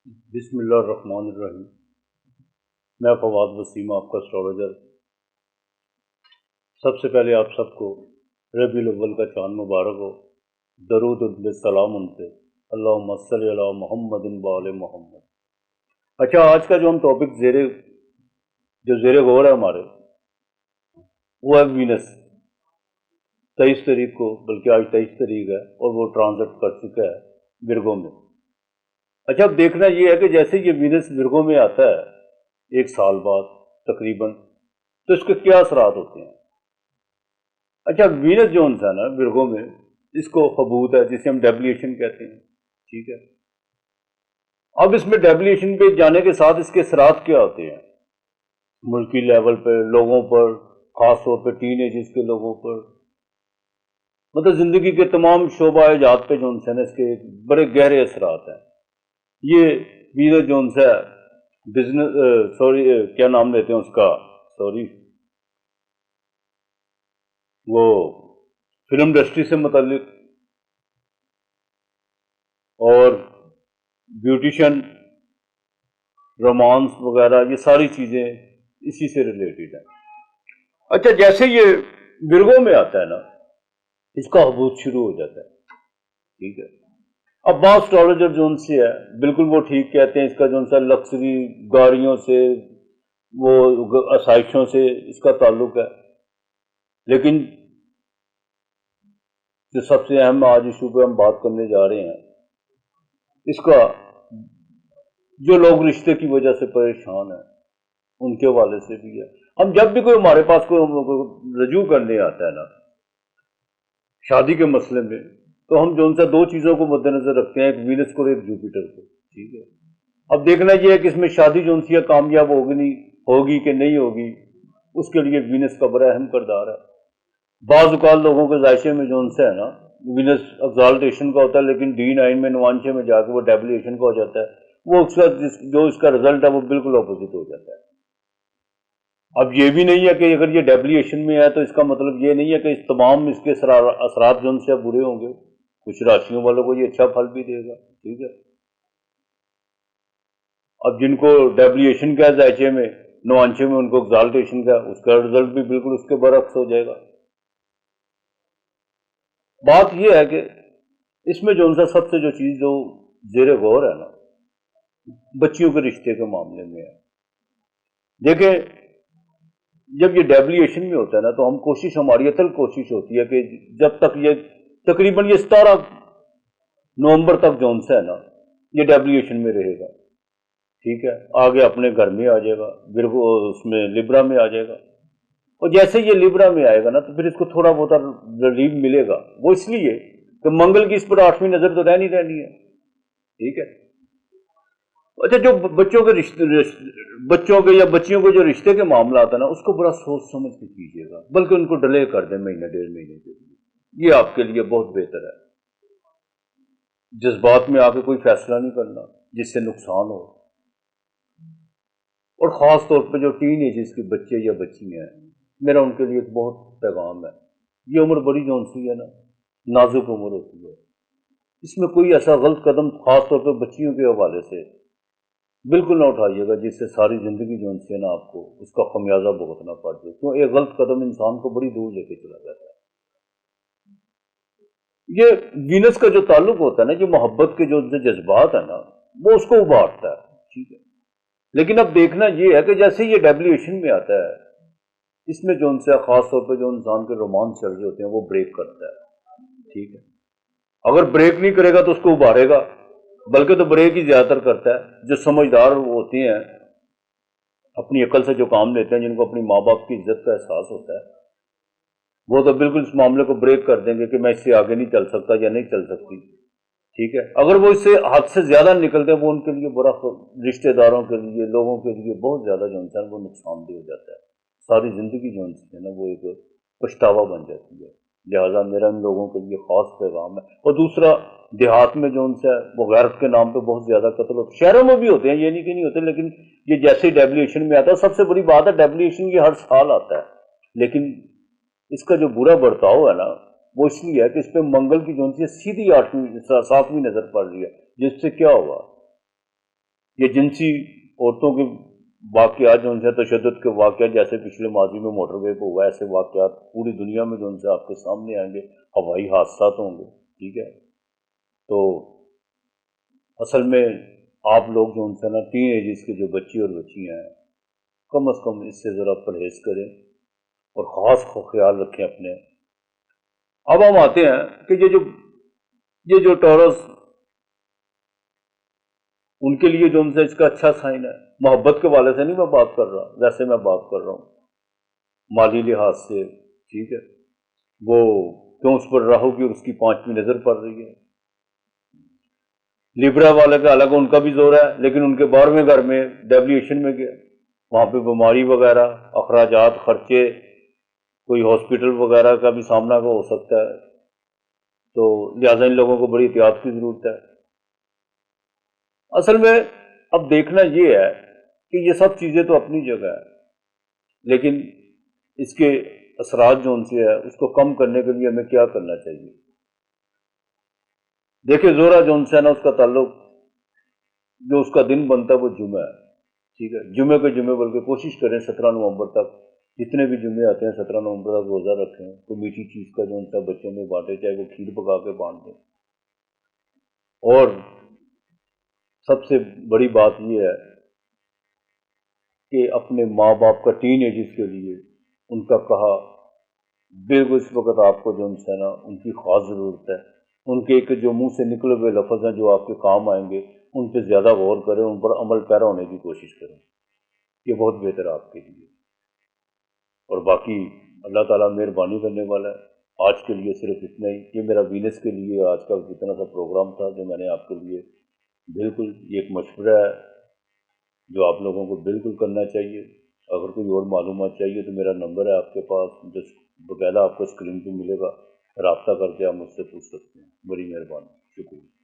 بسم اللہ الرحمن الرحیم۔ میں فواد وسیم، آپ کا اسٹرالوجر۔ سب سے پہلے آپ سب کو ربیع الاول کا چاند مبارک ہو، درود السلام ان پہ، اللہم صلی علی محمد و آل محمد۔ اچھا، آج کا جو ہم ٹاپک زیر غور ہے ہمارے، وہ ہے وینس۔ 23 تاریخ کو، بلکہ آج 23 تاریخ ہے اور وہ ٹرانزٹ کر چکا ہے ورگو میں۔ اچھا، اب دیکھنا یہ ہے کہ جیسے یہ وینس ورگو میں آتا ہے 1 سال بعد تقریباً، تو اس کے کیا اثرات ہوتے ہیں۔ اچھا، وینس جو ہے نا ورگو میں، اس کو حبوط ہے جسے ہم ڈیبلیشن کہتے ہیں، ٹھیک ہے۔ اب اس میں ڈیبلیشن پہ جانے کے ساتھ اس کے اثرات کیا ہوتے ہیں ملکی لیول پہ، لوگوں پر، خاص طور پہ ٹین ایجز کے لوگوں پر، مطلب زندگی کے تمام شعبہ جات پہ جو ہے نا اس کے بڑے گہرے اثرات ہیں۔ یہ وینس جو ہے بزنس کیا نام لیتے ہیں اس کا، وہ فلم انڈسٹری سے متعلق، اور بیوٹیشن، رومانس وغیرہ، یہ ساری چیزیں اسی سے ریلیٹڈ ہیں۔ اچھا، جیسے یہ ورگو میں آتا ہے نا، اس کا حبوط شروع ہو جاتا ہے، ٹھیک ہے۔ اب بعض اسٹرالوجر جو ان سے ہے بالکل وہ ٹھیک کہتے ہیں، اس کا جو ہے لکسری گاڑیوں سے، وہ آسائشوں سے اس کا تعلق ہے، لیکن جو سب سے اہم آج ایشو پہ ہم بات کرنے جا رہے ہیں، اس کا جو لوگ رشتے کی وجہ سے پریشان ہیں ان کے حوالے سے بھی ہے۔ ہم جب بھی کوئی ہمارے پاس کوئی رجوع کرنے آتا ہے نا شادی کے مسئلے میں، تو ہم جو ان سے 2 چیزوں کو مد نظر رکھتے ہیں، ایک وینس کو اور ایک جوپیٹر کو، ٹھیک ہے۔ اب دیکھنا یہ ہے کہ اس میں شادی جو ہے کامیاب ہوگی کہ نہیں ہوگی، اس کے لیے وینس کا بڑا اہم کردار ہے۔ بعض اوقات لوگوں کے ذائشے میں جو ان سے ہے نا وینس ایگزالٹیشن کا ہوتا ہے، لیکن D9 میں نوانچے میں جا کے وہ ڈیبلیشن کا ہو جاتا ہے، وہ اس کا رزلٹ ہے وہ بالکل اپوزٹ ہو جاتا ہے۔ اب یہ بھی نہیں ہے کہ اگر یہ ڈیبلیشن میں ہے تو اس کا مطلب یہ نہیں ہے کہ اس تمام اس کے اثرات جو ان سے برے ہوں گے، کچھ راشیوں والوں کو یہ اچھا پھل بھی دے گا، ٹھیک ہے۔ اب جن کو ڈیبلیشن کا ذائچے میں، نوانچے میں ان کو ایگزالٹیشن کا، اس کا رزلٹ بھی بالکل اس کے برعکس ہو جائے گا۔ بات یہ ہے کہ اس میں جو ان سے سب سے جو چیز جو زیر غور ہے نا بچیوں کے رشتے کے معاملے میں ہے۔ دیکھیں، جب یہ ڈیبلیشن میں ہوتا ہے نا تو ہماری اصل کوشش ہوتی ہے کہ جب تک یہ تقریباً یہ 17 نومبر تک جو ہے نا یہ ڈیبلیشن میں رہے گا، ٹھیک ہے۔ آگے اپنے گھر میں آ جائے گا، اس میں لیبرا میں آ جائے گا، اور جیسے یہ لیبرا میں آئے گا نا تو پھر اس کو تھوڑا بہت ریلیف ملے گا، وہ اس لیے کہ منگل کی اس پر 8ویں نظر تو رہنی ہے، ٹھیک ہے۔ اچھا، جو بچوں کے یا بچیوں کے جو رشتے کے معاملات ہیں نا اس کو بڑا سوچ سمجھ کے کیجیے گا، بلکہ ان کو ڈیلے کر دیں 1.5 مہینے کے لیے، یہ آپ کے لیے بہت بہتر ہے۔ جذبات میں آ کے کوئی فیصلہ نہیں کرنا جس سے نقصان ہو، اور خاص طور پہ جو ٹین ایجز کے بچے یا بچیاں ہیں، میرا ان کے لیے ایک بہت پیغام ہے۔ یہ عمر بڑی جو سی ہے نا نازک عمر ہوتی ہے، اس میں کوئی ایسا غلط قدم خاص طور پہ بچیوں کے حوالے سے بالکل نہ اٹھائیے گا جس سے ساری زندگی جو ہے نا آپ کو اس کا خمیازہ بھگتنا پڑ جائے، کیوں ایک غلط قدم انسان کو بڑی دور لے کے چلا جاتا ہے۔ یہ وینس کا جو تعلق ہوتا ہے نا، جو محبت کے جو جذبات ہیں نا وہ اس کو ابھارتا ہے، ٹھیک ہے۔ لیکن اب دیکھنا یہ ہے کہ جیسے یہ ڈیبلیشن میں آتا ہے، اس میں جو ان سے خاص طور پہ جو انسان کے رومانس چل رہے ہوتے ہیں وہ بریک کرتا ہے، ٹھیک ہے۔ اگر بریک نہیں کرے گا تو اس کو ابھارے گا، بلکہ تو بریک ہی زیادہ تر کرتا ہے۔ جو سمجھدار ہوتے ہیں، اپنی عقل سے جو کام لیتے ہیں، جن کو اپنی ماں باپ کی عزت کا احساس ہوتا ہے، وہ تو بالکل اس معاملے کو بریک کر دیں گے کہ میں اس سے آگے نہیں چل سکتا یا نہیں چل سکتی، ٹھیک ہے۔ اگر وہ اس سے حد سے زیادہ نکلتے ہیں، وہ ان کے لیے بڑا رشتہ داروں کے لیے، لوگوں کے لیے بہت زیادہ جو انسان وہ نقصان دہ ہو جاتا ہے، ساری زندگی جو ہے نا وہ ایک پچھتاوا بن جاتی ہے۔ لہٰذا میرا ان لوگوں کے لیے خاص پیغام ہے۔ اور دوسرا، دیہات میں جو ان سے وہ غیرت کے نام پہ بہت زیادہ قتل ہوتے، شہروں میں بھی ہوتے ہیں، یہ نہیں کہ نہیں ہوتے، لیکن یہ جیسے ڈیبلیشن میں آتا ہے، سب سے بڑی بات ہے ڈیبلیشن یہ ہر سال آتا ہے، لیکن اس کا جو برا برتاؤ ہے نا وہ اس لیے ہے کہ اس پہ منگل کی جو ہے سیدھی 7ویں نظر پڑ رہی ہے، جس سے کیا ہوگا یہ جنسی عورتوں کے واقعات جو ان سے تشدد کے واقعات جیسے پچھلے ماضی میں موٹر وے پہ ہوا، ایسے واقعات پوری دنیا میں جو ان سے آپ کے سامنے آئیں گے، ہوائی حادثات ہوں گے، ٹھیک ہے؟ تو اصل میں آپ لوگ جو ان سے نا ٹین ایجز کے جو بچی اور بچیاں ہیں، کم از کم اس سے ذرا پرہیز کریں اور خاص خیال رکھیں اپنے۔ اب ہم آتے ہیں کہ یہ جو ٹورس ان کے لیے جو ان سے اس کا اچھا سائن ہے، محبت کے والے سے نہیں میں بات کر رہا، ویسے میں بات کر رہا ہوں مالی لحاظ سے، ٹھیک ہے؟ وہ کیوں اس پر راہو کی اس کی 5ویں نظر پڑ رہی ہے۔ لیبرا والے کا الگ ان کا بھی زور ہے، لیکن ان کے 12ویں گھر میں ڈیبلیشن میں گیا، وہاں پہ بیماری وغیرہ، اخراجات، خرچے، کوئی ہاسپٹل وغیرہ کا بھی سامنا ہو سکتا ہے، تو لہٰذا ان لوگوں کو بڑی احتیاط کی ضرورت ہے۔ اصل میں اب دیکھنا یہ ہے کہ یہ سب چیزیں تو اپنی جگہ ہے، لیکن اس کے اثرات جو ان سے ہے اس کو کم کرنے کے لیے ہمیں کیا کرنا چاہیے؟ دیکھیں زہرہ جو ان سے ہے نا، اس کا تعلق جو اس کا دن بنتا ہے وہ جمعہ ہے، ٹھیک ہے؟ جمعے کے جمعے بلکہ کوشش کریں 17 نومبر تک، جتنے بھی جمعے آتے ہیں 17 نومبر تک روزہ رکھیں، تو میٹھی چیز کا جو ان کا بچوں میں بانٹے، چاہے وہ کھیر پکا کے بانٹ دیں۔ اور سب سے بڑی بات یہ ہے کہ اپنے ماں باپ کا ٹین ایجز کے لیے ان کا کہا بالکل اس وقت آپ کو جو ان سے نا ان کی خاص ضرورت ہے، ان کے ایک جو منہ سے نکلے ہوئے لفظ ہیں جو آپ کے کام آئیں گے، ان پہ زیادہ غور کریں، ان پر عمل پیرا ہونے کی کوشش کریں، یہ بہت بہتر ہے آپ کے لیے۔ اور باقی اللہ تعالیٰ مہربانی کرنے والا ہے۔ آج کے لیے صرف اتنا ہی، یہ میرا وینس کے لیے آج کا اتنا سا پروگرام تھا جو میں نے آپ کے لیے، بالکل یہ ایک مشورہ ہے جو آپ لوگوں کو بالکل کرنا چاہیے۔ اگر کوئی اور معلومات چاہیے تو میرا نمبر ہے آپ کے پاس، جو باقاعدہ آپ کو اسکرین پہ ملے گا، رابطہ کر کے آپ مجھ سے پوچھ سکتے ہیں۔ بڑی مہربانی، شکریہ۔